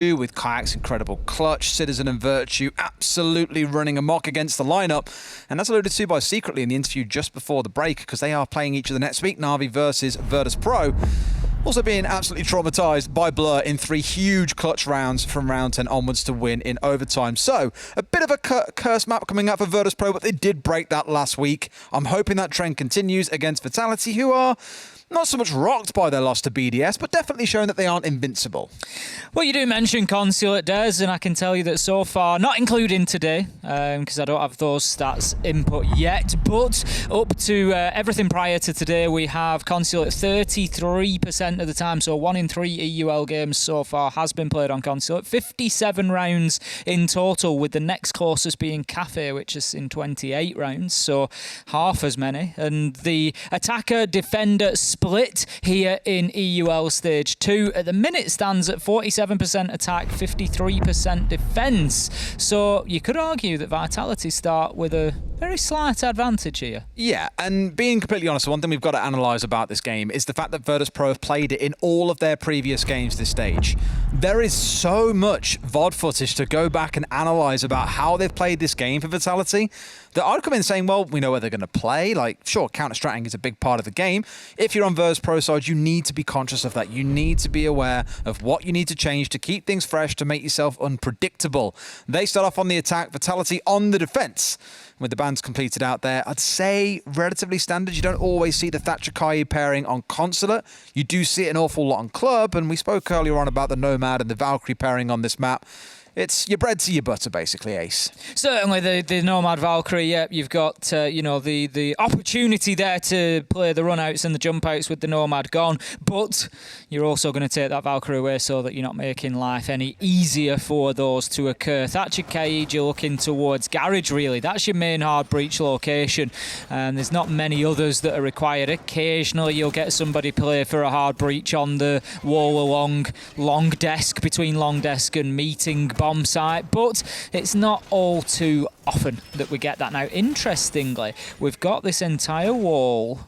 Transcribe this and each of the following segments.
with Kayak's incredible clutch, Citizen and Virtue absolutely running amok against the lineup. And that's alluded to by Secretly in the interview just before the break, because they are playing each other next week, Na'Vi versus Virtus.pro. Also being absolutely traumatized by Blur in 3 huge clutch rounds from round 10 onwards to win in overtime. So, a bit of a curse map coming out for Virtus.pro, but they did break that last week. I'm hoping that trend continues against Vitality, who are not so much rocked by their loss to BDS, but definitely showing that they aren't invincible. Well, you do mention Consulate, Des, and I can tell you that so far, not including today, because I don't have those stats input yet, but up to everything prior to today, we have Consulate 33% of the time, so 1 in 3 EUL games so far has been played on Consulate. 57 rounds in total, with the next closest being Cafe, which is in 28 rounds, so half as many. And the attacker-defender split here in EUL Stage 2 at the minute stands at 47% attack, 53% defence. So you could argue that Vitality start with a very slight advantage here. Yeah, and being completely honest, one thing we've got to analyse about this game is the fact that Virtus.pro have played it in all of their previous games this stage. There is so much VOD footage to go back and analyse about how they've played this game for Vitality that I'd come in saying, well, we know where they're going to play. Like, sure, counter-stratting is a big part of the game. If you're on Virtus.pro side, you need to be conscious of that. You need to be aware of what you need to change to keep things fresh, to make yourself unpredictable. They start off on the attack, Vitality on the defence. With the bands completed out there, I'd say relatively standard. You don't always see the Thatcher Kai pairing on Consulate. You do see it an awful lot on Club, and we spoke earlier on about the Nomad and the Valkyrie pairing on this map. It's your bread to your butter, basically, Ace. Certainly, the Nomad Valkyrie, yeah, you've got, the opportunity there to play the run-outs and the jump-outs with the Nomad gone, but you're also going to take that Valkyrie away so that you're not making life any easier for those to occur. Thatcher Cage, you're looking towards Garage, really. That's your main hard breach location, and there's not many others that are required. Occasionally, you'll get somebody play for a hard breach on the wall along long desk, between long desk and meeting bomb site, but it's not all too often that we get that. Now, interestingly, we've got this entire wall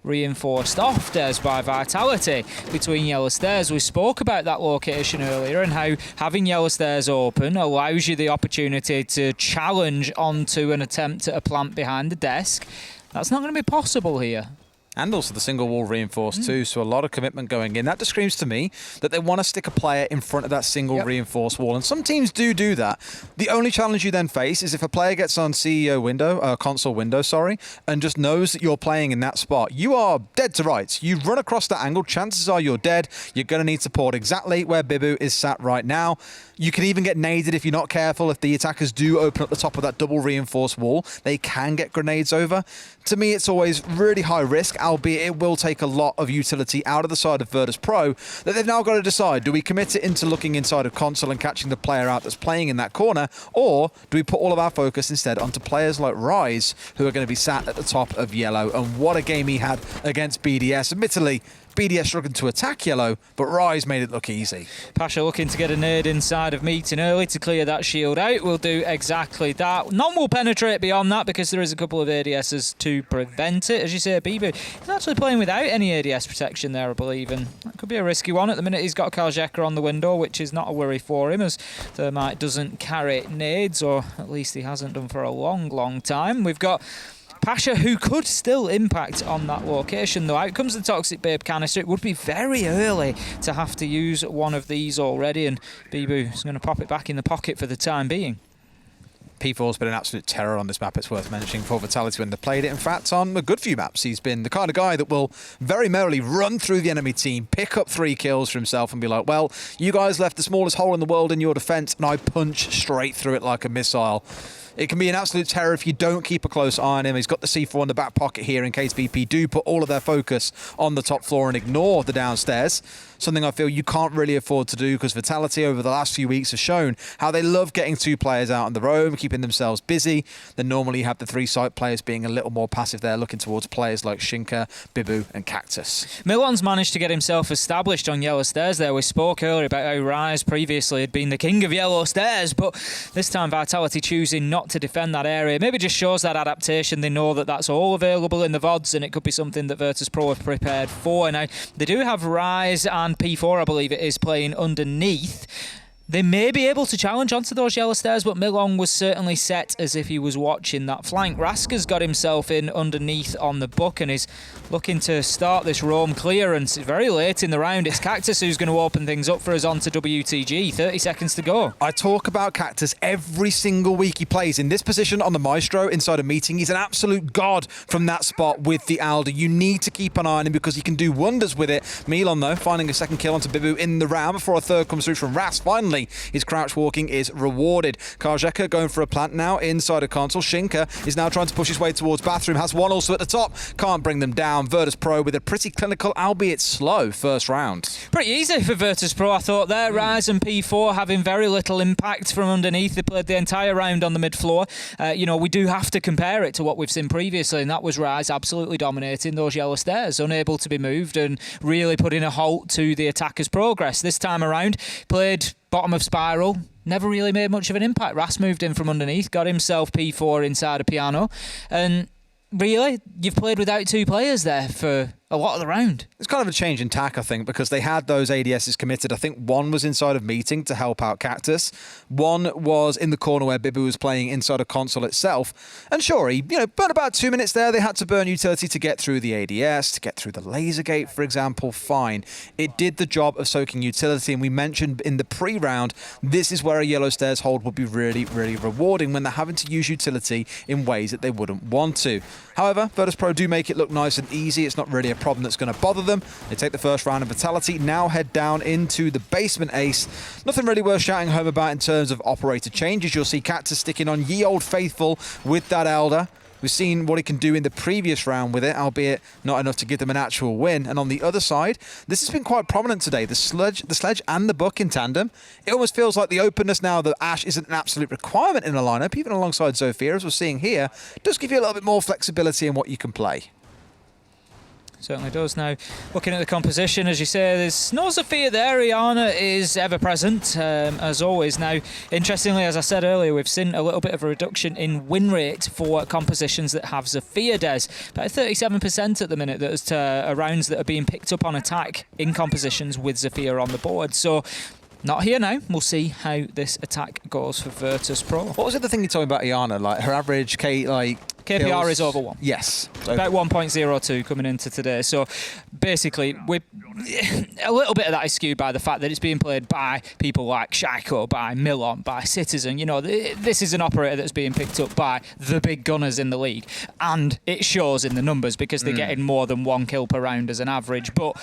reinforced off, Des, by Vitality between Yellow Stairs. We spoke about that location earlier and how having Yellow Stairs open allows you the opportunity to challenge onto an attempt at a plant behind the desk. That's not going to be possible here. And also the single wall reinforced too, so a lot of commitment going in. That just screams to me that they want to stick a player in front of that single reinforced wall, and some teams do that. The only challenge you then face is if a player gets on console window, and just knows that you're playing in that spot. You are dead to rights. You run across that angle, chances are you're dead. You're going to need support exactly where Bibu is sat right now. You can even get naded if you're not careful. If the attackers do open up the top of that double reinforced wall, they can get grenades over. To me, it's always really high risk, albeit it will take a lot of utility out of the side of Virtus.pro that they've now got to decide. Do we commit it into looking inside of console and catching the player out that's playing in that corner, or do we put all of our focus instead onto players like Rise, who are going to be sat at the top of Yellow? And what a game he had against BDS. Admittedly, BDS struggling to attack Yellow, but Rise made it look easy. Pasha looking to get a nade inside of Meeting early to clear that shield out. We'll do exactly that. None will penetrate beyond that because there is a couple of ADSs to prevent it. As you say, Bibu, he's actually playing without any ADS protection there, I believe, and that could be a risky one. At the minute, he's got Kaljeka on the window, which is not a worry for him, as Thermite doesn't carry nades, or at least he hasn't done for a long time. We've got Pasha, who could still impact on that location, though. Out comes the Toxic Babe canister. It would be very early to have to use one of these already, and Bibu is going to pop it back in the pocket for the time being. P4's been an absolute terror on this map, it's worth mentioning, for Vitality when they played it. In fact, on a good few maps, he's been the kind of guy that will very merrily run through the enemy team, pick up 3 kills for himself and be like, well, you guys left the smallest hole in the world in your defense, and I punch straight through it like a missile. It can be an absolute terror if you don't keep a close eye on him. He's got the C4 in the back pocket here in case VP do put all of their focus on the top floor and ignore the downstairs. Something I feel you can't really afford to do, because Vitality over the last few weeks have shown how they love getting 2 players out on the roam, keeping themselves busy. Then normally you have the 3 site players being a little more passive there, looking towards players like Shinka, Bibu and Cactus. Milon's managed to get himself established on Yellow Stairs there. We spoke earlier about how Rise previously had been the king of Yellow Stairs, but this time Vitality choosing not to defend that area. Maybe just shows that adaptation. They know that that's all available in the VODs, and it could be something that Virtus.pro have prepared for. Now, they do have Rise and P4, I believe it is, playing underneath. They may be able to challenge onto those yellow stairs, but Milon was certainly set as if he was watching that flank. Raska's got himself in underneath on the book and is looking to start this roam clearance. Very late in the round. It's Cactus who's going to open things up for us onto WTG. 30 seconds to go. I talk about Cactus every single week he plays in this position on the Maestro inside a meeting. He's an absolute god from that spot with the Alder. You need to keep an eye on him because he can do wonders with it. Milon, though, finding a second kill onto Bibu in the round before a third comes through from Ras. Finally, his crouch walking is rewarded. Karjeka going for a plant now inside a console. Shinka is now trying to push his way towards bathroom. Has one also at the top. Can't bring them down. Virtus.pro with a pretty clinical, albeit slow, first round. Pretty easy for Virtus.pro, I thought there. Rise and P4 having very little impact from underneath. They played the entire round on the mid floor. We do have to compare it to what we've seen previously, and that was Rise absolutely dominating those yellow stairs, unable to be moved and really putting a halt to the attacker's progress. This time around, played bottom of spiral, never really made much of an impact. Ras moved in from underneath, got himself P4 inside a piano, and really, you've played without two players there for a lot of the round. It's kind of a change in tack, I think, because they had those ADSs committed. I think one was inside of meeting to help out Cactus. One was in the corner where Bibu was playing inside a console itself. And sure, he burned about 2 minutes there. They had to burn utility to get through the ADS, to get through the laser gate, for example. Fine. It did the job of soaking utility, and we mentioned in the pre-round, this is where a yellow stairs hold would be really, really rewarding when they're having to use utility in ways that they wouldn't want to. However, Virtus.pro do make it look nice and easy. It's not really a problem that's going to bother them. They take the first round of Vitality, now head down into the basement ace. Nothing really worth shouting home about in terms of operator changes. You'll see Cactus sticking on Ye Old Faithful with that Elder. We've seen what he can do in the previous round with it, albeit not enough to give them an actual win. And on the other side, this has been quite prominent today. The Sledge and the Book in tandem. It almost feels like the openness now that Ashe isn't an absolute requirement in a lineup, even alongside Zofia, as we're seeing here, does give you a little bit more flexibility in what you can play. Certainly does. Now, looking at the composition, as you say, there's no Zofia there. Iana is ever present, as always. Now, interestingly, as I said earlier, we've seen a little bit of a reduction in win rate for compositions that have Zofia Des. About 37% at the minute that rounds that are being picked up on attack in compositions with Zofia on the board. So, not here now. We'll see how this attack goes for Virtus.pro. What was the other thing you told me about Iana? Like her average KPR kills? Is over 1. Yes. About 1.02 coming into today. So basically, a little bit of that is skewed by the fact that it's being played by people like Shaiko, by Milon, by Citizen. This is an operator that's being picked up by the big gunners in the league. And it shows in the numbers because they're getting more than 1 kill per round as an average. But,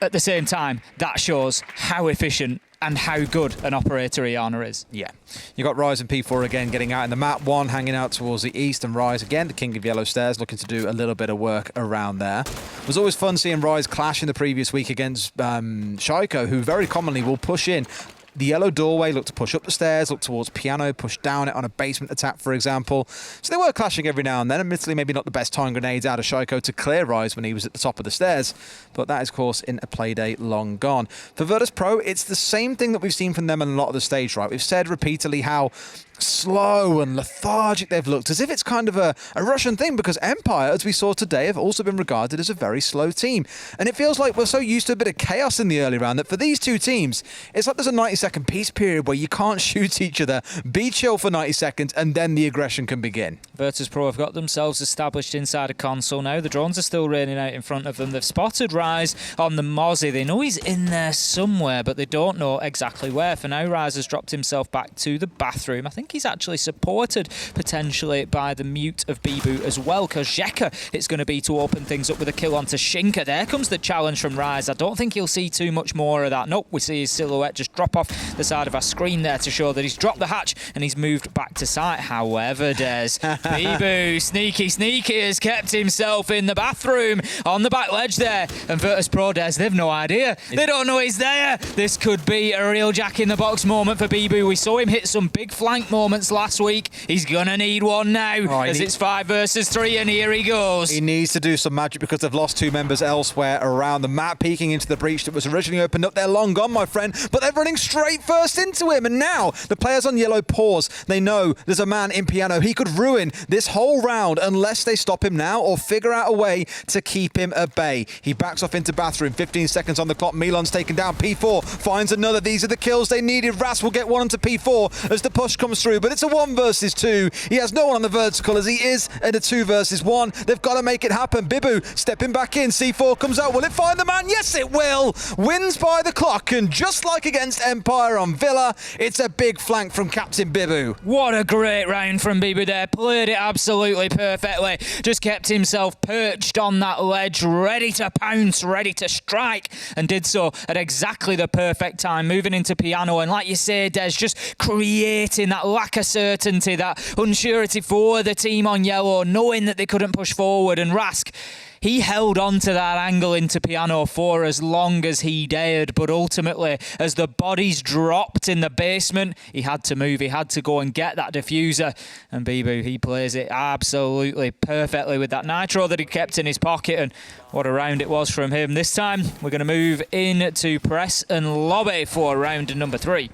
at the same time, that shows how efficient and how good an operator Iana is. Yeah. You got Rise and P4 again getting out in the map. One hanging out towards the east, and Rise again, the king of yellow stairs, looking to do a little bit of work around there. It was always fun seeing Rise clash in the previous week against Shaiko, who very commonly will push in the yellow doorway, look to push up the stairs, look towards piano, push down it on a basement attack, for example. So they were clashing every now and then. Admittedly, maybe not the best time grenades out of Shaiko to clear Rise when he was at the top of the stairs, but that is, of course, in a play day long gone. For Virtus.pro, it's the same thing that we've seen from them in a lot of the stage, right? We've said repeatedly how slow and lethargic they've looked, as if it's kind of a Russian thing, because Empire, as we saw today, have also been regarded as a very slow team. And it feels like we're so used to a bit of chaos in the early round that for these two teams, it's like there's a 90-second peace period where you can't shoot each other, be chill for 90 seconds, and then the aggression can begin. Virtus.pro have got themselves established inside a console now. The drones are still raining out in front of them. They've spotted Rise on the Mozzie. They know he's in there somewhere, but they don't know exactly where. For now, Rise has dropped himself back to the bathroom. I think he's actually supported potentially by the mute of Bibu as well, because Zeka it's going to be to open things up with a kill onto Shinka. There comes the challenge from Rise. I don't think he'll see too much more of that. Nope, we see his silhouette just drop off the side of our screen there to show that he's dropped the hatch and he's moved back to sight. However, Des, Bibu, sneaky, has kept himself in the bathroom on the back ledge there. And Virtus.pro, Des, they've no idea. They don't know he's there. This could be a real jack-in-the-box moment for Bibu. We saw him hit some big flank moments last week. He's gonna need one now, as it's 5 versus 3, and here he goes. He needs to do some magic because they've lost 2 members elsewhere around the map, peeking into the breach that was originally opened up. They're long gone, my friend, but they're running straight straight first into him. And now the players on yellow pause. They know there's a man in Piano. He could ruin this whole round unless they stop him now or figure out a way to keep him at bay. He backs off into bathroom. 15 seconds on the clock. Milan's taken down. P4 finds another. These are the kills they needed. Ras will get one onto P4 as the push comes through, but it's a 1 versus 2. He has no one on the vertical as he is in a 2 versus 1. They've got to make it happen. Bibu stepping back in. C4 comes out. Will it find the man? Yes, it will. Wins by the clock, and just like against Empire on Villa, it's a big flank from Captain Bibu. What a great round from Bibu there. Played it absolutely perfectly. Just kept himself perched on that ledge, ready to pounce, ready to strike, and did so at exactly the perfect time, moving into Piano. And like you say, Des, just creating that lack of certainty, that unsurety for the team on yellow, knowing that they couldn't push forward. And Rask, he held on to that angle into Piano for as long as he dared, but ultimately, as the bodies dropped in the basement, he had to move, he had to go and get that diffuser, and Bibu, he plays it absolutely perfectly with that nitro that he kept in his pocket, and what a round it was from him. This time, we're going to move into press and lobby for round number 3.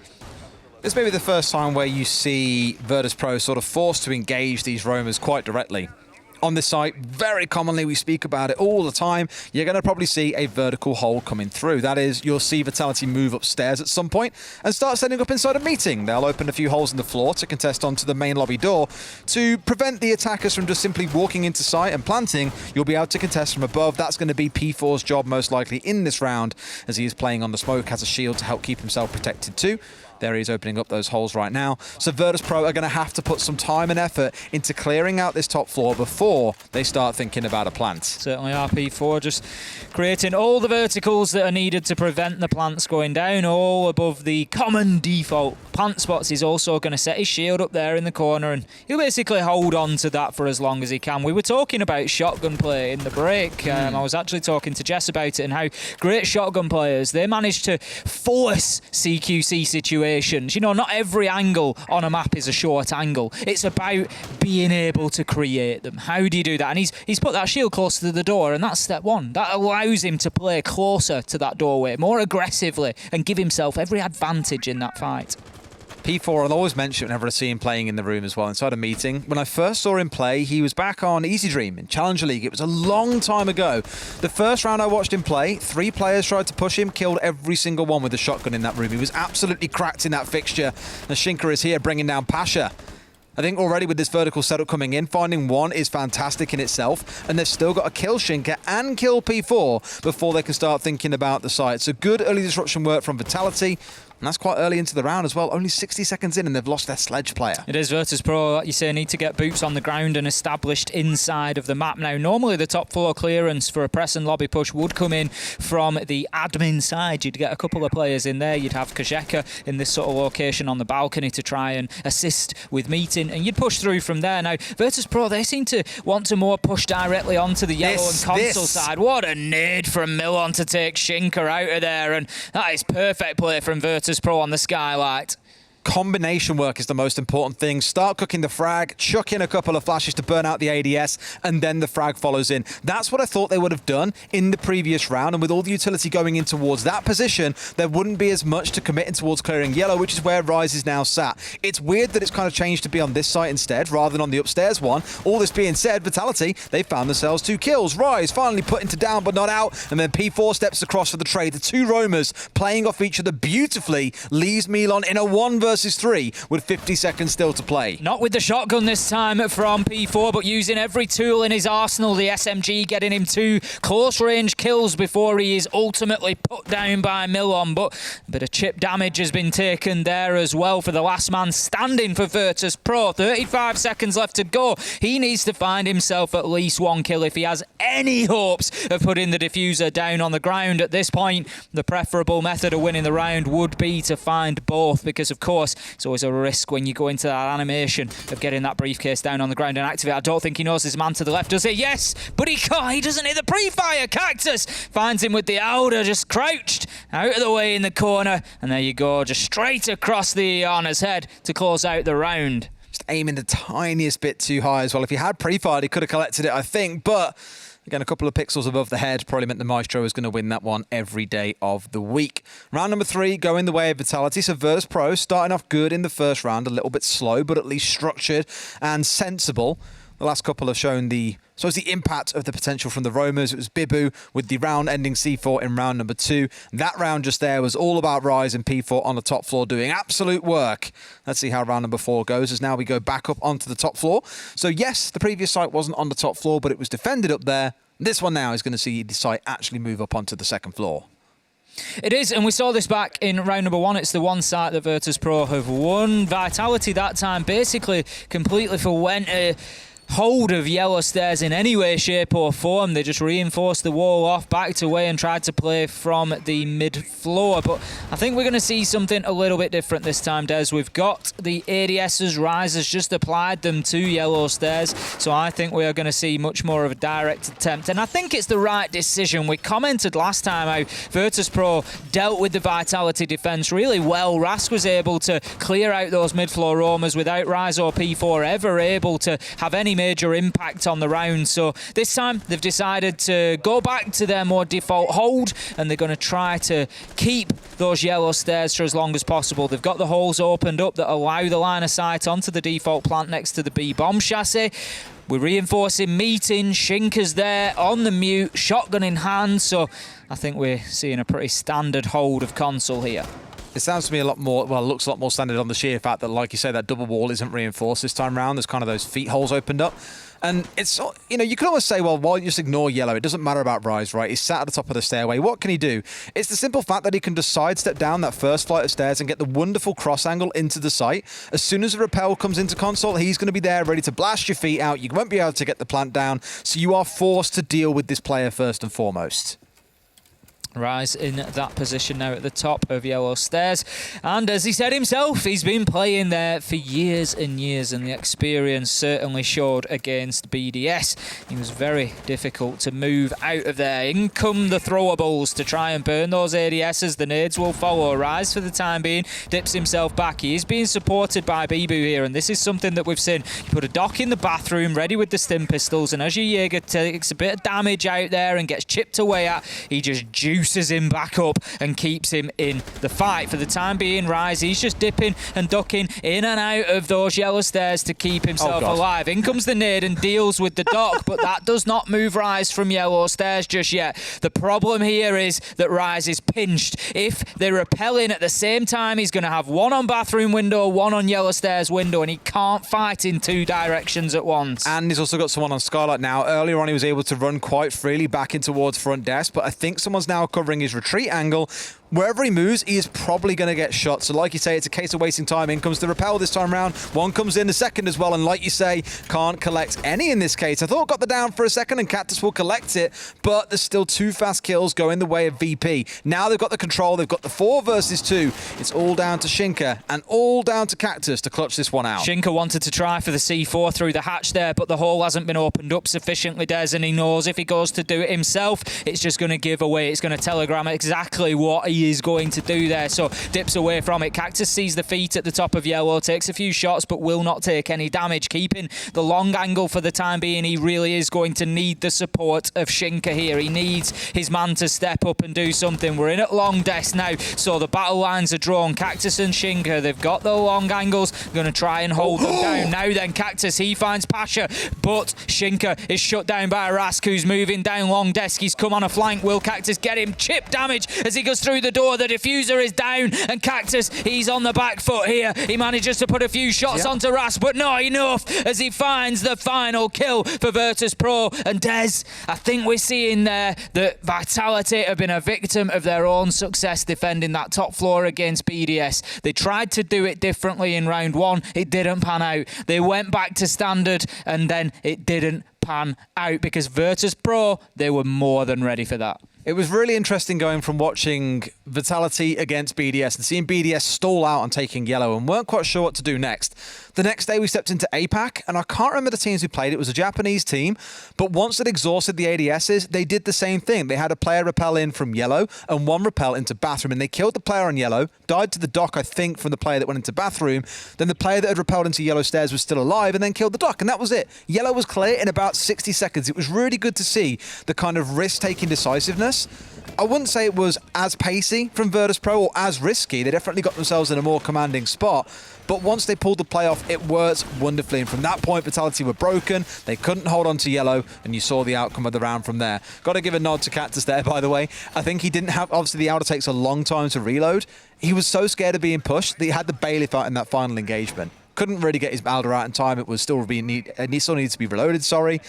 This may be the first time where you see Virtus.pro sort of forced to engage these roamers quite directly. On this site, very commonly, we speak about it all the time, you're going to probably see a vertical hole coming through. That is, you'll see Vitality move upstairs at some point and start setting up inside a meeting. They'll open a few holes in the floor to contest onto the main lobby door. To prevent the attackers from just simply walking into site and planting, you'll be able to contest from above. That's going to be P4's job most likely in this round, as he is playing on the smoke, has a shield to help keep himself protected too. There he is opening up those holes right now. So Virtus.pro are going to have to put some time and effort into clearing out this top floor before they start thinking about a plant. Certainly RP4 just creating all the verticals that are needed to prevent the plants going down, all above the common default plant spots. He's also going to set his shield up there in the corner, and he'll basically hold on to that for as long as he can. We were talking about shotgun play in the break. I was actually talking to Jess about it and how great shotgun players, they manage to force CQC situations. You know, not every angle on a map is a short angle. It's about being able to create them. How do you do that? And he's put that shield close to the door, and that's step one. That allows him to play closer to that doorway, more aggressively, and give himself every advantage in that fight. P4, I'll always mention whenever I see him playing in the room as well, inside a meeting. When I first saw him play, he was back on Easy Dream in Challenger League. It was a long time ago. The first round I watched him play, 3 players tried to push him, killed every single one with a shotgun in that room. He was absolutely cracked in that fixture. And Shinka is here bringing down Pasha. I think already with this vertical setup coming in, finding one is fantastic in itself, and they've still got to kill Shinka and kill P4 before they can start thinking about the site. So good early disruption work from Vitality. And that's quite early into the round as well. Only 60 seconds in and they've lost their sledge player. It is Virtus.pro, like you say, need to get boots on the ground and established inside of the map. Now, normally the top floor clearance for a press and lobby push would come in from the admin side. You'd get a couple of players in there. You'd have Kajeka in this sort of location on the balcony to try and assist with meeting, and you'd push through from there. Now, Virtus.pro, they seem to want to more push directly onto the yellow and console side. What a nade from Milon to take Shinka out of there, and that is perfect play from Virtus.pro on the skylight. Combination work is the most important thing. Start cooking the frag, chuck in a couple of flashes to burn out the ADS, and then the frag follows in. That's what I thought they would have done in the previous round, and with all the utility going in towards that position, there wouldn't be as much to commit in towards clearing yellow, which is where Rise is now sat. It's weird that it's kind of changed to be on this site instead, rather than on the upstairs one. All this being said, Vitality, they found themselves 2 kills. Rise finally put into down, but not out, and then P4 steps across for the trade. The 2 roamers playing off each other beautifully leaves Milon in a 1 versus 3 with 50 seconds still to play. Not with the shotgun this time from P4, but using every tool in his arsenal. The SMG getting him 2 close range kills before he is ultimately put down by Milon. But a bit of chip damage has been taken there as well for the last man standing for Virtus.pro. 35 seconds left to go. He needs to find himself at least 1 kill if he has any hopes of putting the diffuser down on the ground. At this point, the preferable method of winning the round would be to find both, because of course it's always a risk when you go into that animation of getting that briefcase down on the ground and activate. I don't think he knows his man to the left, does he? Yes, but he can't. He doesn't hit the pre-fire. Cactus finds him with the Auda, just crouched out of the way in the corner. And there you go, just straight across the Iana's head to close out the round. Just aiming the tiniest bit too high as well. If he had pre-fired, he could have collected it, I think, but Again, a couple of pixels above the head probably meant the Maestro was going to win that one every day of the week. Round number 3 going the way of Vitality. So Virtus.pro starting off good in the first round, a little bit slow, but at least structured and sensible. The last couple have shown the impact of the potential from the roamers. It was Bibu with the round ending C4 in round number 2. That round just there was all about Rise and P4 on the top floor doing absolute work. Let's see how round number 4 goes, as now we go back up onto the top floor. So yes, the previous site wasn't on the top floor, but it was defended up there. This one now is going to see the site actually move up onto the second floor. It is, and we saw this back in round number 1. It's the one site that Virtus.pro have won. Vitality that time basically completely forwent hold of yellow stairs in any way, shape or form. They just reinforced the wall off, backed away and tried to play from the mid-floor. But I think we're going to see something a little bit different this time, Des. We've got the ADS's Rise has just applied them to yellow stairs, so I think we are going to see much more of a direct attempt. And I think it's the right decision. We commented last time how Virtus.pro dealt with the Vitality defence really well. Rask was able to clear out those mid-floor roamers without Rise or P4 ever able to have any major impact on the round. So this time they've decided to go back to their more default hold, and they're going to try to keep those yellow stairs for as long as possible. They've got the holes opened up that allow the line of sight onto the default plant next to the B bomb chassis. We're reinforcing meeting. Shinka's there on the mute, shotgun in hand. So I think we're seeing a pretty standard hold of console here. It sounds to me a lot more, well, it looks a lot more standard on the sheer fact that, like you say, that double wall isn't reinforced this time round. There's kind of those feet holes opened up. And it's, you know, you can always say, well, why don't you just ignore yellow? It doesn't matter about Rise, right? He's sat at the top of the stairway. What can he do? It's the simple fact that he can just sidestep down that first flight of stairs and get the wonderful cross angle into the site. As soon as the rappel comes into console, he's going to be there ready to blast your feet out. You won't be able to get the plant down. So you are forced to deal with this player first and foremost. Rise in that position now at the top of yellow stairs, and as he said himself, he's been playing there for years and years, and the experience certainly showed against BDS. He was very difficult to move out of there. In come the throwables to try and burn those ADSs. The nades will follow. Rise for the time being dips himself back. He is being supported by Bibu here, and this is something that we've seen. You put a dock in the bathroom ready with the stim pistols, and as your Jaeger takes a bit of damage out there and gets chipped away at, he just juices him back up and keeps him in the fight. For the time being, Rise, he's just dipping and ducking in and out of those yellow stairs to keep himself alive. In comes the nade and deals with the dock, but that does not move Rise from yellow stairs just yet. The problem here is that Rise is pinched. If they're repelling at the same time, he's going to have one on bathroom window, one on yellow stairs window, and he can't fight in two directions at once. And he's also got someone on Skylight now. Earlier on, he was able to run quite freely back in towards front desk, but I think someone's now covering his retreat angle. Wherever he moves, he is probably going to get shot. So like you say, it's a case of wasting time. In comes the rappel this time round. One comes in the second as well. And like you say, can't collect any in this case. I thought got the down for a second and Cactus will collect it. But there's still 2 fast kills going the way of VP. Now they've got the control. They've got the 4 versus 2. It's all down to Shinka and all down to Cactus to clutch this one out. Shinka wanted to try for the C4 through the hatch there, but the hole hasn't been opened up sufficiently, Des, and he knows if he goes to do it himself, it's just going to give away. It's going to telegram exactly what he is going to do there, so dips away from it. Cactus sees the feet at the top of yellow, takes a few shots but will not take any damage, keeping the long angle for the time being. He really is going to need the support of Shinka here. He needs his man to step up and do something. We're in at long desk now, so the battle lines are drawn. Cactus and Shinka, they've got the long angles, going to try and hold them down. Now then, Cactus, he finds Pasha, but Shinka is shut down by Rask, who's moving down long desk. He's come on a flank. Will Cactus get him? Chip damage as he goes through the door. The diffuser is down, and Cactus, he's on the back foot here. He manages to put a few shots onto Rask, but not enough as he finds the final kill for Virtus.pro. And Des, I think we're seeing there that Vitality have been a victim of their own success defending that top floor against BDS. They tried to do it differently in round 1. It didn't pan out. They went back to standard, and then it didn't pan out because Virtus.pro, they were more than ready for that. It was really interesting going from watching Vitality against BDS and seeing BDS stall out on taking yellow and weren't quite sure what to do next. The next day we stepped into APAC, and I can't remember the teams we played. It was a Japanese team, but once it exhausted the ADSs, they did the same thing. They had a player rappel in from yellow and one rappel into bathroom, and they killed the player on yellow, died to the dock, I think, from the player that went into bathroom. Then the player that had rappelled into yellow stairs was still alive and then killed the dock, and that was it. Yellow was clear in about 60 seconds. It was really good to see the kind of risk-taking decisiveness. I wouldn't say it was as pacey from Virtus.pro or as risky. They definitely got themselves in a more commanding spot. But once they pulled the play off, it worked wonderfully. And from that point, Vitality were broken. They couldn't hold on to yellow, and you saw the outcome of the round from there. Got to give a nod to Cactus there, by the way. I think he didn't have... Obviously, the outer takes a long time to reload. He was so scared of being pushed that he had the bailiff out in that final engagement. Couldn't really get his Balder out in time. It was still still needs to be reloaded, sorry.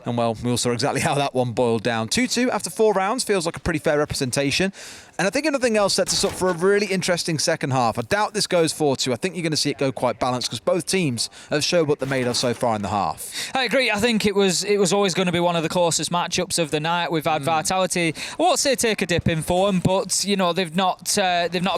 And well, we all saw exactly how that one boiled down. 2-2 after 4 rounds feels like a pretty fair representation. And I think nothing else sets us up for a really interesting second half. I doubt this goes 4-2. I think you're going to see it go quite balanced because both teams have showed what they're made of so far in the half. I agree. I think it was always going to be one of the closest matchups of the night. We've had Vitality, I won't say take a dip in form, but you know they've not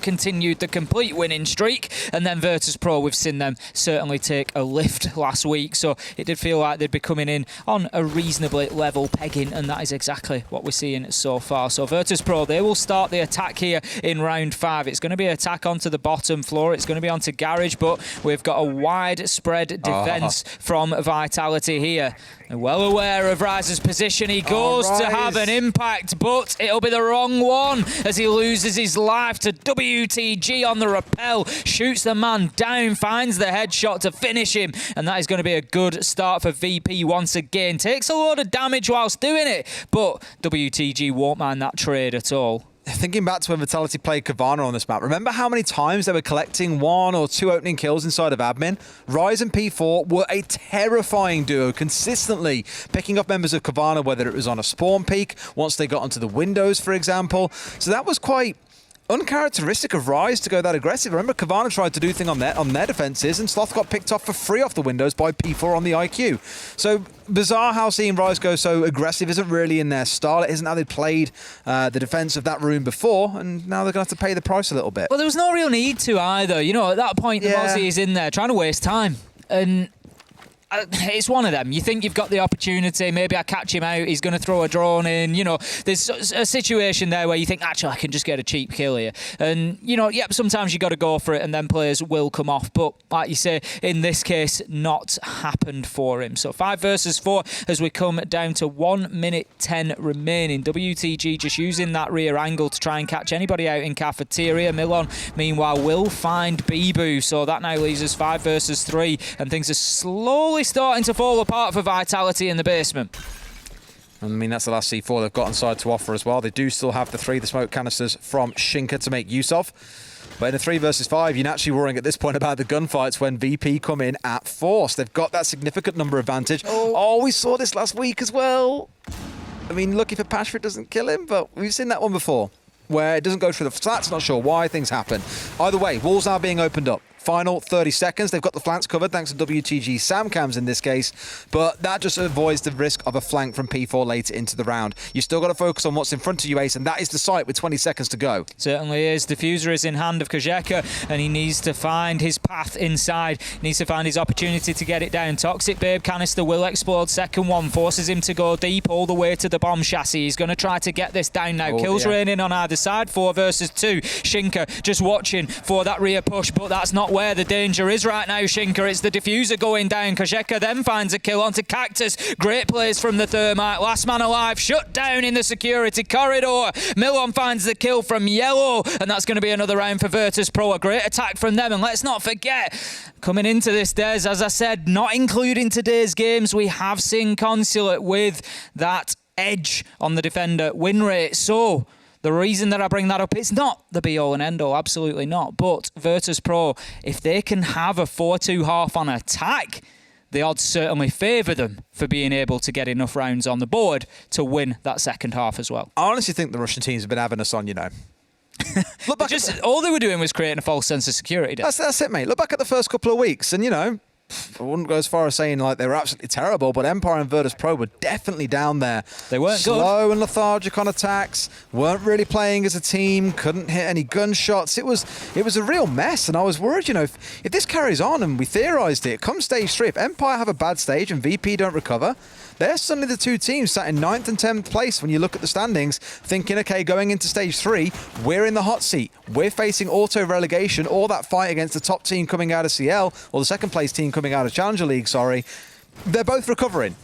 continued the complete winning streak. And then Virtus.pro, we've seen them certainly take a lift last week. So it did feel like they'd be coming in on a reasonably level pegging, and that is exactly what we're seeing so far. So Virtus.pro, they will start the attack here in round 5. It's going to be an attack onto the bottom floor. It's going to be onto Garage, but we've got a widespread defence from Vitality here. They're well aware of Rise's position. He goes to have an impact, but it'll be the wrong one as he loses his life to WTG on the rappel. Shoots the man down, finds the headshot to finish him, and that is going to be a good start for VP once again. Takes a load of damage whilst doing it, but WTG won't mind that trade at all. Thinking back to when Vitality played Kavana on this map, remember how many times they were collecting 1 or 2 opening kills inside of admin? Rise and P4 were a terrifying duo, consistently picking up members of Kavana, whether it was on a spawn peak, once they got onto the windows, for example. So that was quite uncharacteristic of Rise to go that aggressive. Remember, Kavana tried to do thing on their defenses, and Sloth got picked off for free off the windows by P4 on the IQ. So bizarre how seeing Rise go so aggressive isn't really in their style. It isn't how they played the defense of that room before, and now they're going to have to pay the price a little bit. Well, there was no real need to either. You know, at that point, the Mozzie is in there trying to waste time, and it's one of them. You think you've got the opportunity, maybe I catch him out, he's going to throw a drone in, you know, there's a situation there where you think, actually, I can just get a cheap kill here. And, you know, yep, sometimes you got to go for it and then players will come off. But, like you say, in this case, not happened for him. So 5 versus 4 as we come down to 1 minute 10 remaining. WTG just using that rear angle to try and catch anybody out in cafeteria. Milon, meanwhile, will find Bibu. So that now leaves us 5 versus 3, and things are slowly starting to fall apart for Vitality in the basement. I mean, that's the last C4 they've got inside to offer as well. They do still have the smoke canisters from Shinka to make use of. But in a 3 versus 5, you're naturally worrying at this point about the gunfights when VP come in at force. They've got that significant number advantage. Oh, we saw this last week as well. I mean, lucky for Pashford doesn't kill him, but we've seen that one before, where it doesn't go through the flats. Not sure why things happen. Either way, walls now being opened up. Final 30 seconds. They've got the flanks covered thanks to WTG Samcams in this case, but that just avoids the risk of a flank from P4 later into the round. You still got to focus on what's in front of you, Ace, and that is the site with 20 seconds to go. Certainly is. Diffuser is in hand of Kajeka, and he needs to find his path inside. He needs to find his opportunity to get it down. Toxic Babe canister will explode. Second one forces him to go deep all the way to the bomb chassis. He's going to try to get this down now. Kills raining on either side. 4 versus 2. Shinka just watching for that rear push, but that's not where the danger is right now, Shinka. It's the diffuser going down. Kajeka then finds a kill onto Cactus. Great plays from the Thermite. Last man alive, shut down in the security corridor. Milon finds the kill from Yellow, and that's going to be another round for Virtus.pro. A great attack from them, and let's not forget, coming into this, Des, as I said, not including today's games, we have seen Consulate with that edge on the defender win rate. So the reason that I bring that up, it's not the be-all and end-all, absolutely not. But Virtus.pro, if they can have a 4-2 half on attack, the odds certainly favour them for being able to get enough rounds on the board to win that second half as well. I honestly think the Russian teams have been having us on, you know. Look back all they were doing was creating a false sense of security. That's it, mate. Look back at the first couple of weeks and, you know, I wouldn't go as far as saying like they were absolutely terrible, but Empire and Virtus.pro were definitely down there. They weren't slow and lethargic on attacks, weren't really playing as a team, couldn't hit any gunshots. It was a real mess, and I was worried, if this carries on, and we theorized it, come stage 3, if Empire have a bad stage and VP don't recover, they're suddenly the two teams sat in 9th and 10th place when you look at the standings, thinking, okay, going into stage 3, we're in the hot seat. We're facing auto-relegation or that fight against the top team coming out of CL, or the second place team coming out of Challenger League, sorry. They're both recovering.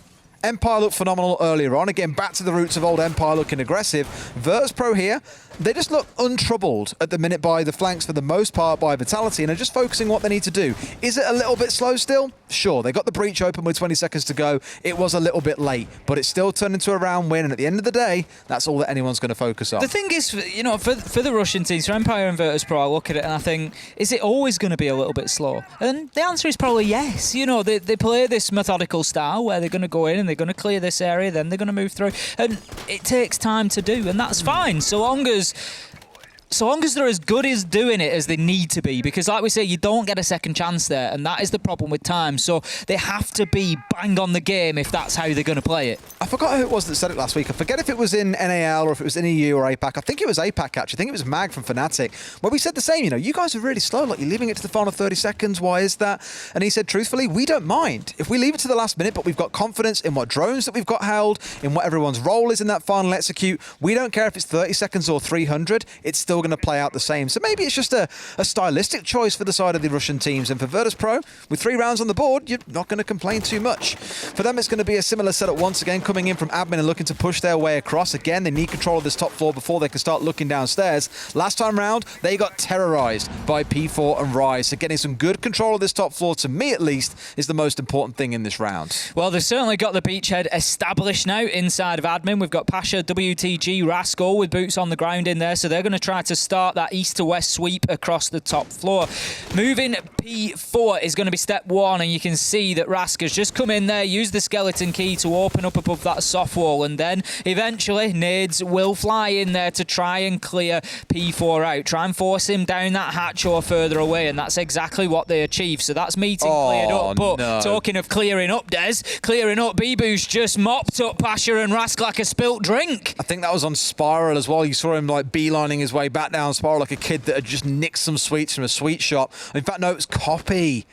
Empire looked phenomenal earlier on. Again, back to the roots of old Empire looking aggressive. Virtus.pro here, they just look untroubled at the minute by the flanks for the most part by Vitality and are just focusing what they need to do. Is it a little bit slow still? Sure, they got the breach open with 20 seconds to go. It was a little bit late, but it's still turned into a round win, and at the end of the day, that's all that anyone's going to focus on. The thing is, for the Russian teams, for Empire and Virtus.pro, I look at it and I think, is it always going to be a little bit slow? And the answer is probably yes. They play this methodical style where they're going to go in and they're going to clear this area, then they're going to move through, and it takes time to do, and that's fine so long as they're as good as doing it as they need to be, because like we say, you don't get a second chance there, and that is the problem with time. So they have to be bang on the game if that's how they're going to play it. I forgot who it was that said it last week. I forget if it was in NAL or if it was in EU or APAC. I think it was APAC, actually. I think it was Mag from Fnatic, where we said the same, you guys are really slow, like you're leaving it to the final 30 seconds. Why is that? And he said, truthfully, we don't mind. If we leave it to the last minute, but we've got confidence in what drones that we've got held, in what everyone's role is in that final execute, we don't care if it's 30 seconds or 300, it's still going to play out the same. So maybe it's just a stylistic choice for the side of the Russian teams. And for Virtus.pro, with 3 rounds on the board, you're not going to complain too much. For them, it's going to be a similar setup once again, coming in from admin and looking to push their way across. Again, they need control of this top floor before they can start looking downstairs. Last time round, they got terrorized by P4 and Rise. So getting some good control of this top floor, to me at least, is the most important thing in this round. Well, they've certainly got the beachhead established now inside of admin. We've got Pasha, WTG, Rascal with boots on the ground in there, so they're going to try to start that east to west sweep across the top floor. Moving P4 is going to be step 1, and you can see that Rask has just come in there, used the skeleton key to open up above that soft wall, and then eventually nades will fly in there to try and clear P4 out, try and force him down that hatch or further away, and that's exactly what they achieve. So that's meeting cleared up. But talking of clearing up, Bibu's just mopped up Pasha and Rask like a spilt drink. I think that was on Spiral as well. You saw him like beelining his way back down Spiral like a kid that had just nicked some sweets from a sweet shop. In fact, no, it was Copy.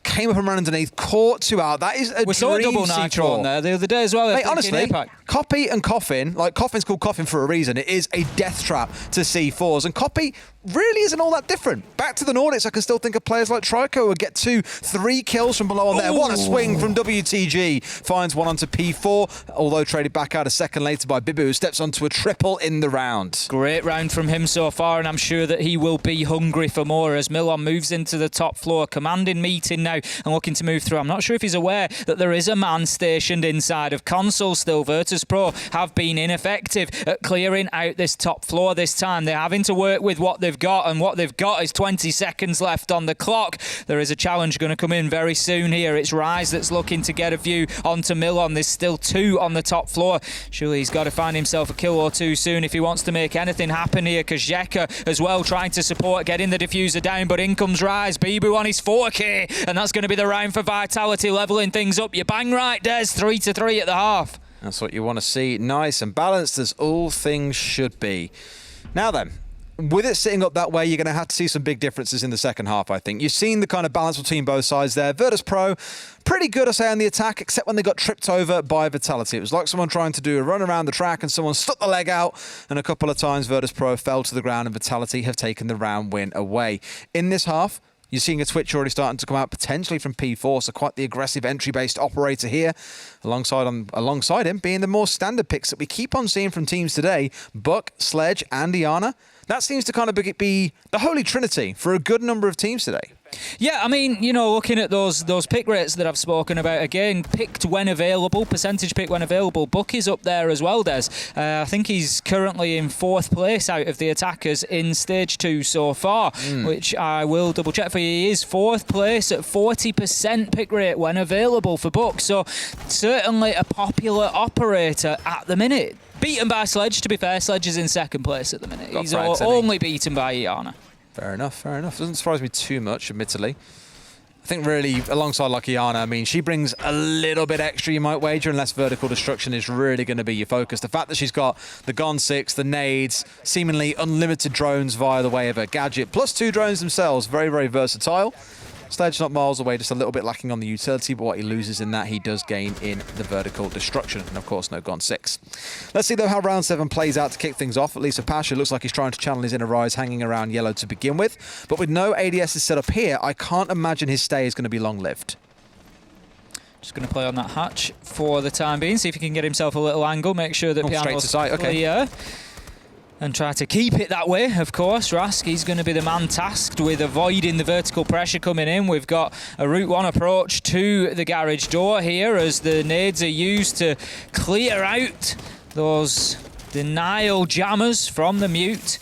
Came up and ran underneath, caught 2 out. That is a we saw a double nitro on there the other day as well. Mate, honestly, Copy and Coffin, like Coffin's called Coffin for a reason. It is a death trap to C4s, and Copy really isn't all that different. Back to the Nordics, I can still think of players like Trico who get 2-3 kills from below on there. What a swing from WTG. Finds one onto P4, although traded back out a second later by Bibu, who steps onto a triple in the round. Great round from him so far, and I'm sure that he will be hungry for more as Milon moves into the top floor, commanding meeting now and looking to move through. I'm not sure if he's aware that there is a man stationed inside of console still. Virtus.pro have been ineffective at clearing out this top floor this time. They're having to work with what they've got, and what they've got is 20 seconds left on the clock. There is a challenge going to come in very soon here. It's Rise that's looking to get a view onto Milon. There's still 2 on the top floor. Surely he's got to find himself a kill or 2 soon if he wants to make anything happen here. Kazeka as well trying to support, getting the diffuser down, but in comes Rise. Bibu on his 4K, and that's going to be the round for Vitality, levelling things up. You bang right, Des. 3-3 at the half. That's what you want to see. Nice and balanced as all things should be. Now then, with it sitting up that way, you're going to have to see some big differences in the second half, I think. You've seen the kind of balance between both sides there. Virtus.pro, pretty good, I say, on the attack, except when they got tripped over by Vitality. It was like someone trying to do a run around the track and someone stuck the leg out, and a couple of times Virtus.pro fell to the ground and Vitality have taken the round win away. In this half, you're seeing a twitch already starting to come out, potentially from P4, so quite the aggressive entry-based operator here, alongside him being the more standard picks that we keep on seeing from teams today, Buck, Sledge, and Iana. That seems to kind of be the holy trinity for a good number of teams today. Yeah, I mean, looking at those pick rates that I've spoken about, again, picked when available, percentage pick when available, Buck is up there as well, Des. I think he's currently in 4th place out of the attackers in Stage 2 so far, which I will double check for you. He is 4th place at 40% pick rate when available for Buck, so certainly a popular operator at the minute. Beaten by Sledge, to be fair. Sledge is in 2nd place at the minute. He's only beaten by Iana. Fair enough, fair enough. Doesn't surprise me too much, admittedly. I think really, alongside Luciana, I mean, she brings a little bit extra, you might wager, unless vertical destruction is really going to be your focus. The fact that she's got the Gon 6, the nades, seemingly unlimited drones via the way of her gadget, plus 2 drones themselves, very, very versatile. Sledge not miles away, just a little bit lacking on the utility, but what he loses in that, he does gain in the vertical destruction. And of course, no Gon 6. Let's see, though, how round 7 plays out to kick things off. At least for Pasha, looks like he's trying to channel his inner rise, hanging around yellow to begin with. But with no ADSs set up here, I can't imagine his stay is going to be long-lived. Just going to play on that hatch for the time being, see if he can get himself a little angle, make sure that Piano's straight to sight. clear. And try to keep it that way, of course. Rask, he's going to be the man tasked with avoiding the vertical pressure coming in. We've got a Route 1 approach to the garage door here as the nades are used to clear out those denial jammers from the mute.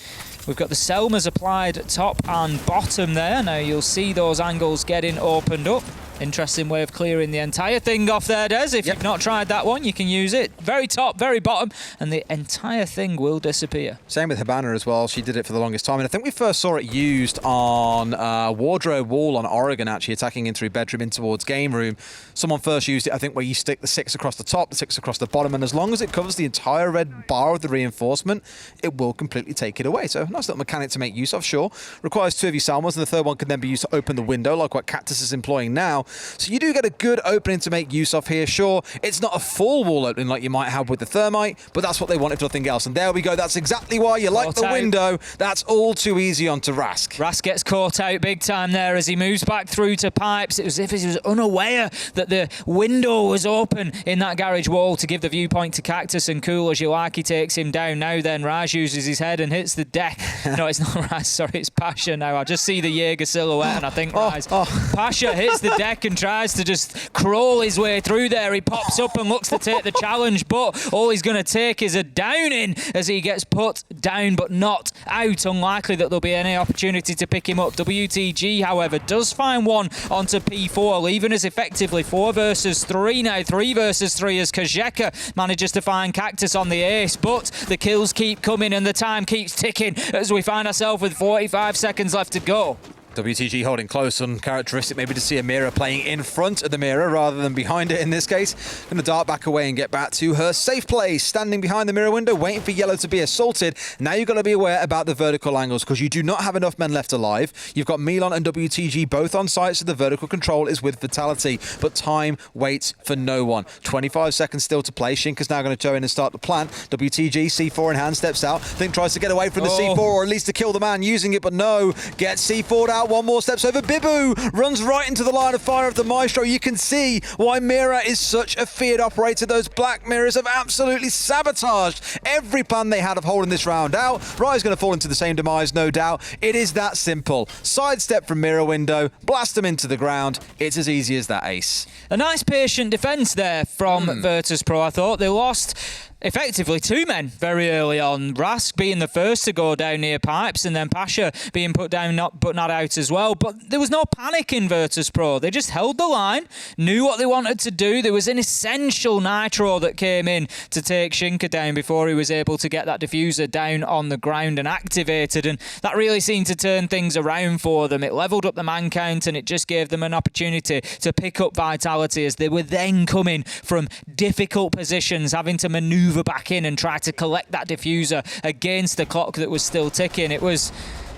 We've got the Selmas applied at top and bottom there. Now you'll see those angles getting opened up. Interesting way of clearing the entire thing off there, Des. If you've not tried that one, you can use it. Very top, very bottom, and the entire thing will disappear. Same with Hibana as well. She did it for the longest time. And I think we first saw it used on Wardrobe Wall on Oregon, actually, attacking in through bedroom in towards game room. Someone first used it, I think, where you stick the 6 across the top, the 6 across the bottom, and as long as it covers the entire red bar of the reinforcement, it will completely take it away. So nice little mechanic to make use of, sure. Requires 2 of your Salmons, and the third one can then be used to open the window, like what Cactus is employing now. So you do get a good opening to make use of here. Sure, it's not a full wall opening like you might have with the Thermite, but that's what they want, if nothing else. And there we go. That's exactly why you like the window. That's all too easy onto Rask. Rask gets caught out big time there as he moves back through to pipes. It was as if he was unaware that the window was open in that garage wall to give the viewpoint to Cactus, and cool as you like, he takes him down. Now then, Raj uses his head and hits the deck. No, it's not Raj, sorry, it's Pasha now. I just see the Jaeger silhouette and I think Pasha hits the deck and tries to just crawl his way through there. He pops up and looks to take the challenge, but all he's going to take is a downing as he gets put down but not out. Unlikely that there'll be any opportunity to pick him up. WTG, however, does find one onto P4, leaving us effectively 4 versus 3 now. 3 versus 3 as Kajeka manages to find Cactus on the ace, but the kills keep coming and the time keeps ticking as we find ourselves with 45 seconds left to go. WTG holding close, uncharacteristic maybe to see a mirror playing in front of the mirror rather than behind it in this case. Going to dart back away and get back to her safe place, standing behind the mirror window, waiting for yellow to be assaulted. Now you've got to be aware about the vertical angles because you do not have enough men left alive. You've got Milan and WTG both on site, so the vertical control is with Vitality, but time waits for no one. 25 seconds still to play. Shinka's now going to go in and start the plant. WTG, C4 in hand, steps out. Think tries to get away from the C4 or at least to kill the man using it, but no. Gets C4'd out. One more steps over. Bibu runs right into the line of fire of the Maestro. You can see why Mira is such a feared operator. Those black mirrors have absolutely sabotaged every plan they had of holding this round out. Rai's going to fall into the same demise, no doubt. It is that simple. Sidestep from mirror window, blast them into the ground. It's as easy as that, Ace. A nice patient defence there from Virtus.pro, I thought. They lost effectively 2 men very early on. Rask being the first to go down near pipes and then Pasha being put down but not out as well. But there was no panic in Virtus.pro. They just held the line, knew what they wanted to do. There was an essential nitro that came in to take Shinka down before he was able to get that diffuser down on the ground and activated, and that really seemed to turn things around for them. It levelled up the man count and it just gave them an opportunity to pick up vitality as they were then coming from difficult positions, having to manoeuvre back in and try to collect that diffuser against the clock that was still ticking. It was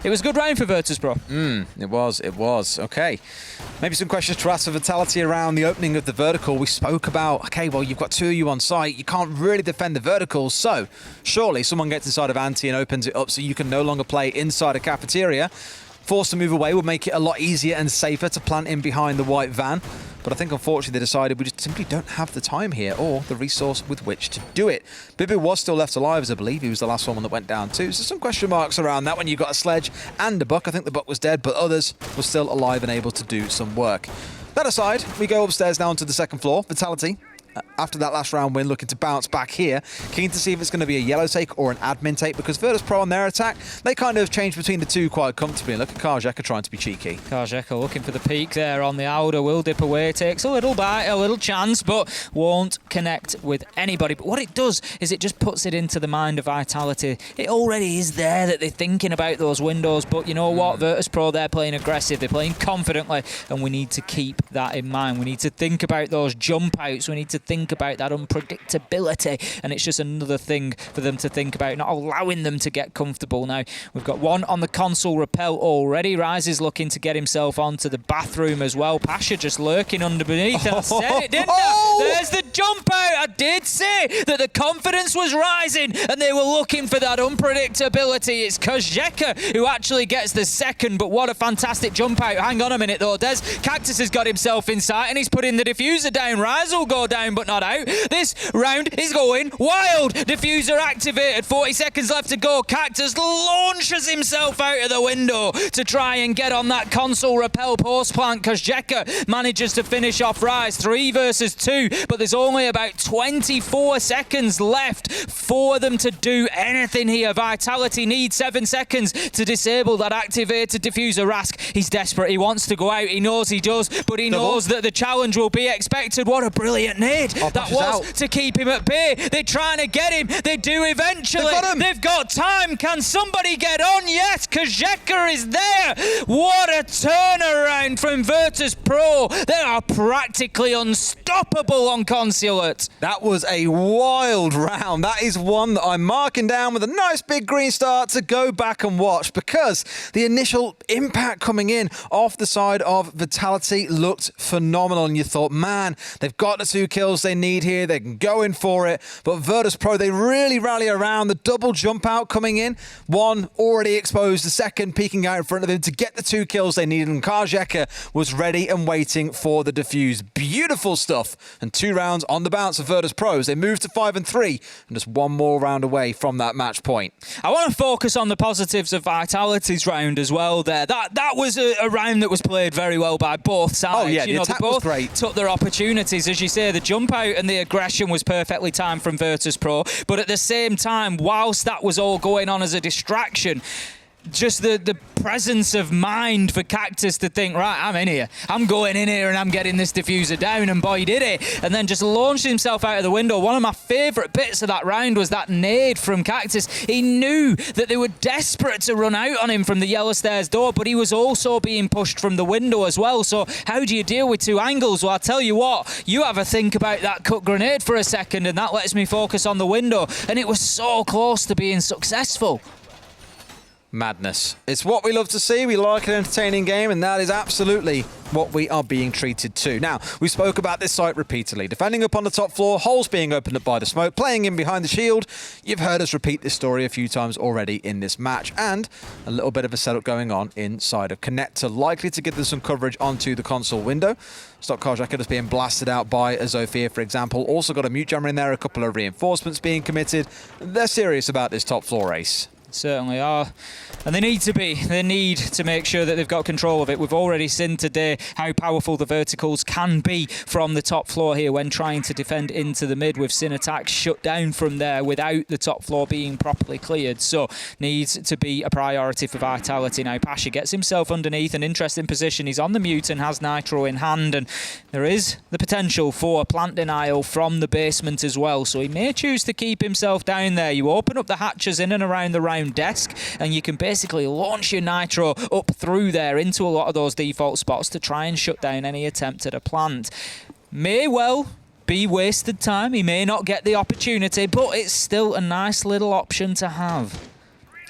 a good round for Virtus.pro. It was. Okay. Maybe some questions to ask for Vitality around the opening of the vertical. We spoke about, okay, well, you've got 2 of you on site. You can't really defend the verticals. So surely someone gets inside of Anti and opens it up so you can no longer play inside a cafeteria. Forced to move away would make it a lot easier and safer to plant in behind the white van. But I think, unfortunately, they decided we just simply don't have the time here or the resource with which to do it. Bibu was still left alive, as I believe. He was the last one that went down too. So some question marks around that when you got a sledge and a buck. I think the buck was dead, but others were still alive and able to do some work. That aside, we go upstairs now onto the second floor. Vitality, after that last round win, looking to bounce back here. Keen to see if it's going to be a yellow take or an admin take, because Virtus.pro on their attack, they kind of change between the two quite comfortably. Look at Kajeka trying to be cheeky. Kajeka looking for the peak there on the Alder, will dip away, takes a little bite, a little chance, but won't connect with anybody. But what it does is it just puts it into the mind of Vitality. It already is there that they're thinking about those windows, but you know what? Virtus.pro, they're playing aggressive, they're playing confidently, and we need to keep that in mind. We need to think about those jump outs, we need to think about that unpredictability, and it's just another thing for them to think about, not allowing them to get comfortable. Now, we've got one on the console rappel already. Rise is looking to get himself onto the bathroom as well. Pasha just lurking underneath. I said it, didn't I? There's the jump out. I did say that the confidence was rising and they were looking for that unpredictability. It's Kozheka who actually gets the second, but what a fantastic jump out. Hang on a minute though, Des. Cactus has got himself in sight and he's putting the diffuser down. Rise will go down but not out. This round is going wild. Diffuser activated. 40 seconds left to go. Cactus launches himself out of the window to try and get on that console rappel post plant. Kozheka manages to finish off Rise. 3 versus 2, but there's only about 24 seconds left for them to do anything here. Vitality needs 7 seconds to disable that activated diffuser. Rask, he's desperate. He wants to go out. He knows he does, but he knows that the challenge will be expected. What a brilliant nade that was to keep him at bay. They're trying to get him. They do eventually. They've got time. Can somebody get on? Yes, Kozheka is there. What a turnaround from Virtus.pro. They are practically unstoppable on Consulate. That was a wild round. That is one that I'm marking down with a nice big green star to go back and watch, because the initial impact coming in off the side of Vitality looked phenomenal, and you thought, man, they've got the 2 kills they need here. They can go in for it. But Virtus.pro, they really rally around. The double jump out coming in. One already exposed, the second peeking out in front of them to get the 2 kills they needed, and Kozheka was ready and waiting for the defuse. Beautiful stuff. And 2 rounds on the bounce for Virtus.pro as they move to 5 and 3, and just 1 more round away from that match point. I want to focus on the positives of Vitality's round as well there. That was a round that was played very well by both sides. Oh yeah, the attack they both was great. Took their opportunities. As you say, the jump out and the aggression was perfectly timed from Virtus.pro, but at the same time, whilst that was all going on as a distraction, just the presence of mind for Cactus to think, right, I'm in here. I'm going in here and I'm getting this diffuser down, and boy, did it. And then just launched himself out of the window. One of my favourite bits of that round was that nade from Cactus. He knew that they were desperate to run out on him from the yellow stairs door, but he was also being pushed from the window as well. So how do you deal with 2 angles? Well, I'll tell you what, you have a think about that cut grenade for a second, and that lets me focus on the window. And it was so close to being successful. Madness. It's what we love to see. We like an entertaining game, and that is absolutely what we are being treated to. Now, we spoke about this site repeatedly. Defending up on the top floor, holes being opened up by the smoke, playing in behind the shield. You've heard us repeat this story a few times already in this match, and a little bit of a setup going on inside of Connector, likely to give them some coverage onto the console window. Stock Kozheka just being blasted out by a Zofia, for example. Also got a mute jammer in there, a couple of reinforcements being committed. They're serious about this top floor race. Certainly are. And they need to be. They need to make sure that they've got control of it. We've already seen today how powerful the verticals can be from the top floor here when trying to defend into the mid. We've seen attacks shut down from there without the top floor being properly cleared. So needs to be a priority for Vitality. Now Pasha gets himself underneath an interesting position. He's on the mute and has Nitro in hand, and there is the potential for plant denial from the basement as well. So he may choose to keep himself down there. You open up the hatches in and around the round desk, and you can basically launch your Nitro up through there into a lot of those default spots to try and shut down any attempt at a plant. May well be wasted time. He may not get the opportunity, but it's still a nice little option to have.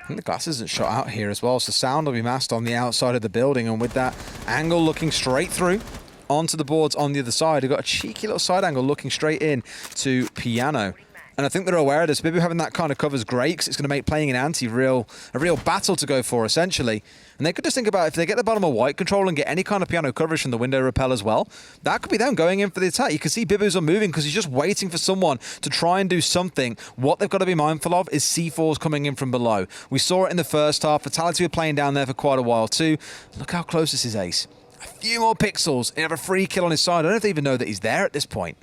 I think the glass isn't shot out here as well, so sound will be masked on the outside of the building, and with that angle looking straight through onto the boards on the other side, they've got a cheeky little side angle looking straight in to Piano. And I think they're aware of this. Maybe having that kind of cover is great, because it's going to make playing an anti a real battle to go for, essentially. And they could just think about if they get the bottom of white control and get any kind of Piano coverage from the window rappel as well, that could be them going in for the attack. You can see Bibu's are moving because he's just waiting for someone to try and do something. What they've got to be mindful of is C4s coming in from below. We saw it in the first half. Vitality were playing down there for quite a while too. Look how close this is, Ace. A few more pixels. They have a free kill on his side. I don't know if they even know that he's there at this point.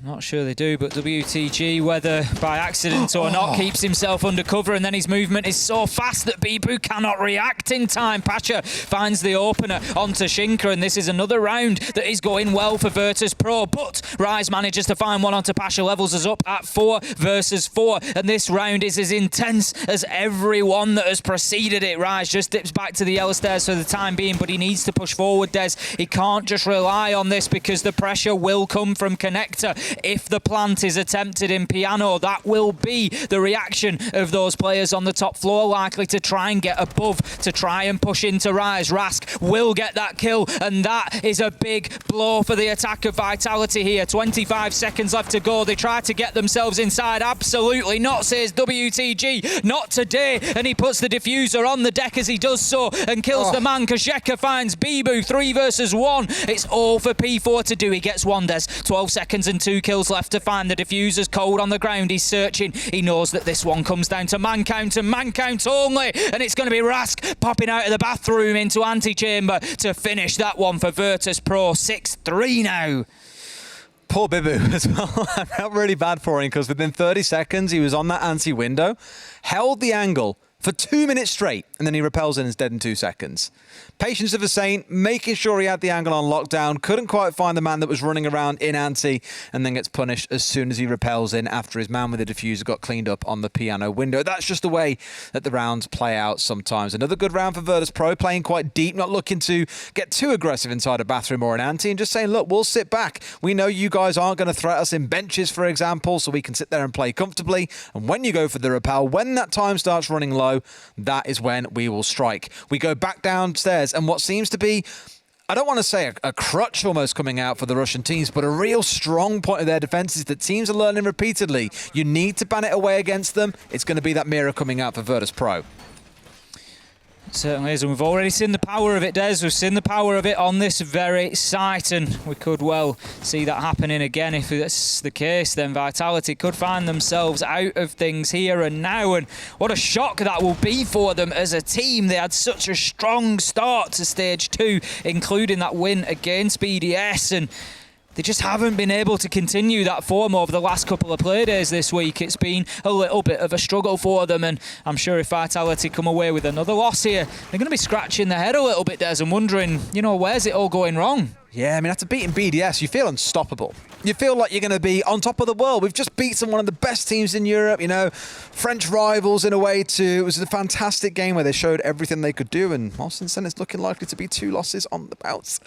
I'm not sure they do, but WTG, whether by accident or not, keeps himself under cover, and then his movement is so fast that Bibu cannot react in time. Pasha finds the opener onto Shinka, and this is another round that is going well for Virtus.pro, but Rise manages to find one onto Pasha, levels us up at 4 versus 4, and this round is as intense as every one that has preceded it. Rise just dips back to the yellow stairs for the time being, but he needs to push forward, Des. He can't just rely on this because the pressure will come from Connector. If the plant is attempted in Piano, that will be the reaction of those players on the top floor, likely to try and get above, to try and push into Rise. Rask will get that kill, and that is a big blow for the attack of Vitality here. 25 seconds left to go. They try to get themselves inside. Absolutely not, says WTG. Not today. And he puts the diffuser on the deck as he does so and kills the man. Kajeka finds Bibu. 3 versus 1. It's all for P4 to do. He gets one, Des. 12 seconds and 2 kills left to find. The diffuser's cold on the ground. He's searching. He knows that this one comes down to man count and man count only. And it's going to be Rask popping out of the bathroom into Antechamber to finish that one for Virtus.pro. 6-3 now. Poor Bibu as well. I felt really bad for him because within 30 seconds he was on that anti-window, held the angle for 2 minutes straight, and then he repels in and is dead in 2 seconds. Patience of a saint, making sure he had the angle on lockdown, couldn't quite find the man that was running around in anti, and then gets punished as soon as he repels in after his man with the diffuser got cleaned up on the piano window. That's just the way that the rounds play out sometimes. Another good round for Virtus.pro, playing quite deep, not looking to get too aggressive inside a bathroom or an anti, and just saying, look, we'll sit back. We know you guys aren't going to threat us in benches, for example, so we can sit there and play comfortably. And when you go for the repel, when that time starts running low, that is when we will strike. We go back downstairs, and what seems to be, I don't want to say a crutch almost coming out for the Russian teams, but a real strong point of their defence is that teams are learning repeatedly. You need to ban it away against them. It's going to be that mirror coming out for Virtus.pro. It certainly is, and we've already seen the power of it, Des. We've seen the power of it on this very site, and we could well see that happening again. If that's the case, then Vitality could find themselves out of things here and now, and what a shock that will be for them as a team. They had such a strong start to Stage 2, including that win against BDS, and they just haven't been able to continue that form over the last couple of play days this week. It's been a little bit of a struggle for them, and I'm sure if Vitality come away with another loss here, they're going to be scratching their head a little bit, Des, and wondering, you know, where's it all going wrong? Yeah, I mean, after beating BDS, you feel unstoppable. You feel like you're going to be on top of the world. We've just beaten one of the best teams in Europe, you know, French rivals in a way too. It was a fantastic game where they showed everything they could do, and well, since then it's looking likely to be 2 losses on the bounce.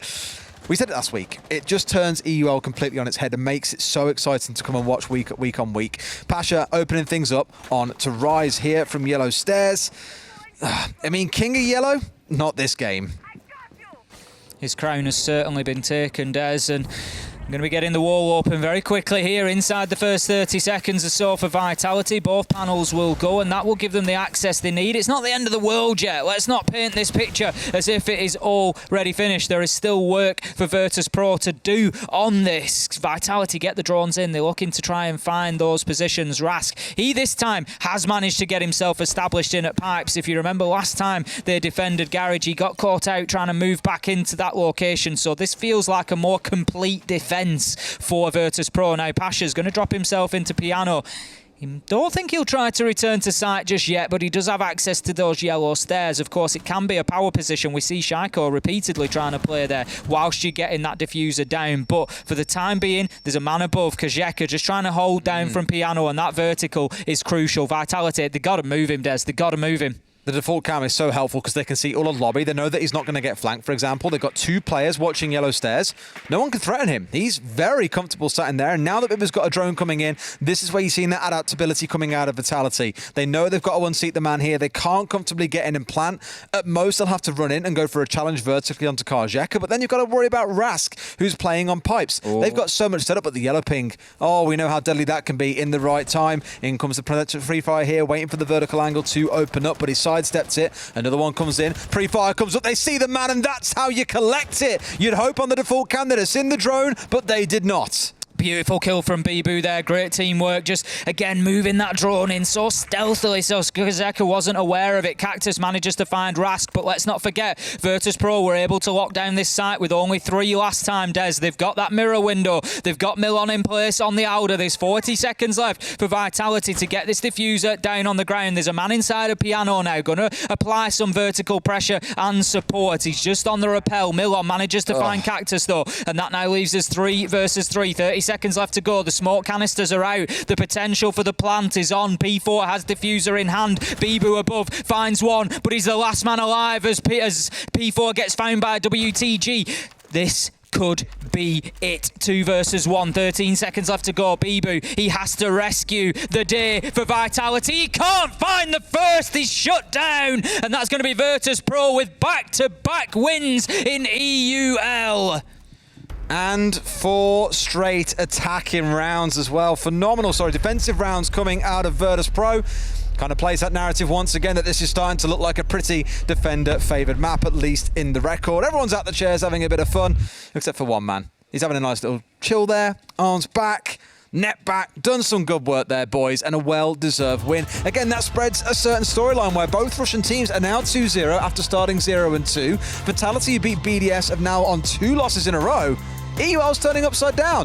We said it last week. It just turns EUL completely on its head and makes it so exciting to come and watch week on week. Pasha opening things up on to Rise here from Yellow Stairs. I mean, King of Yellow? Not this game. His crown has certainly been taken, Des, and I'm going to be getting the wall open very quickly here inside the first 30 seconds or so for Vitality. Both panels will go, and that will give them the access they need. It's not the end of the world yet. Let's not paint this picture as if it is already finished. There is still work for Virtus.pro to do on this. Vitality get the drones in. They're looking to try and find those positions. Rask, he this time has managed to get himself established in at pipes. If you remember last time they defended Garage, he got caught out trying to move back into that location. So this feels like a more complete defense for Virtus.pro. Now Pasha's going to drop himself into Piano. I don't think he'll try to return to site just yet, but he does have access to those yellow stairs. Of course, it can be a power position. We see Shaiko repeatedly trying to play there whilst you're getting that diffuser down. But for the time being, there's a man above, Kajeka, just trying to hold down from Piano, and that vertical is crucial. Vitality, they've got to move him, Des. They've got to move him. The default cam is so helpful because they can see all of lobby. They know that he's not going to get flanked, for example. They've got 2 players watching yellow stairs. No one can threaten him. He's very comfortable sat in there. And now that Biba's got a drone coming in, this is where you're seeing that adaptability coming out of Vitality. They know they've got to unseat the man here. They can't comfortably get in and plant. At most, they'll have to run in and go for a challenge vertically onto Karjeka. But then you've got to worry about Rask, who's playing on pipes. Oh. They've got so much set up at the yellow ping. Oh, we know how deadly that can be in the right time. In comes the Predator Free Fire here, waiting for the vertical angle to open up, but he sidestepped it. Another one comes in. Free Fire comes up. They see the man, and that's how you collect it. You'd hope on the default cam that it's in the drone, but they did not. Beautiful kill from Bibu there. Great teamwork. Just, again, moving that drone in so stealthily, so Skazeka wasn't aware of it. Cactus manages to find Rask, but let's not forget, Virtus.pro were able to lock down this site with only 3 last time, Des. They've got that mirror window. They've got Milon in place on the Auda. There's 40 seconds left for Vitality to get this diffuser down on the ground. There's a man inside a piano now, going to apply some vertical pressure and support. He's just on the rappel. Milon manages to find Cactus, though, and that now leaves us 3 versus 3. 30 seconds left to go. The smoke canisters are out. The potential for the plant is on. P4 has diffuser in hand. Bibu above finds one, but he's the last man alive as P4 gets found by WTG. This could be it. 2 versus 1. 13 seconds left to go. Bibu, he has to rescue the day for Vitality. He can't find the first. He's shut down. And that's going to be Virtus.pro with back-to-back wins in EUL. And 4 straight attacking rounds as well. Phenomenal, defensive rounds coming out of Virtus.pro. Kind of plays that narrative once again that this is starting to look like a pretty defender-favoured map, at least in the record. Everyone's out the chairs having a bit of fun, except for one man. He's having a nice little chill there, arms back, net back, done some good work there, boys, and a well-deserved win. Again, that spreads a certain storyline where both Russian teams are now 2-0 after starting 0-2. Vitality, who beat BDS, are now on 2 losses in a row. EUL's turning upside down.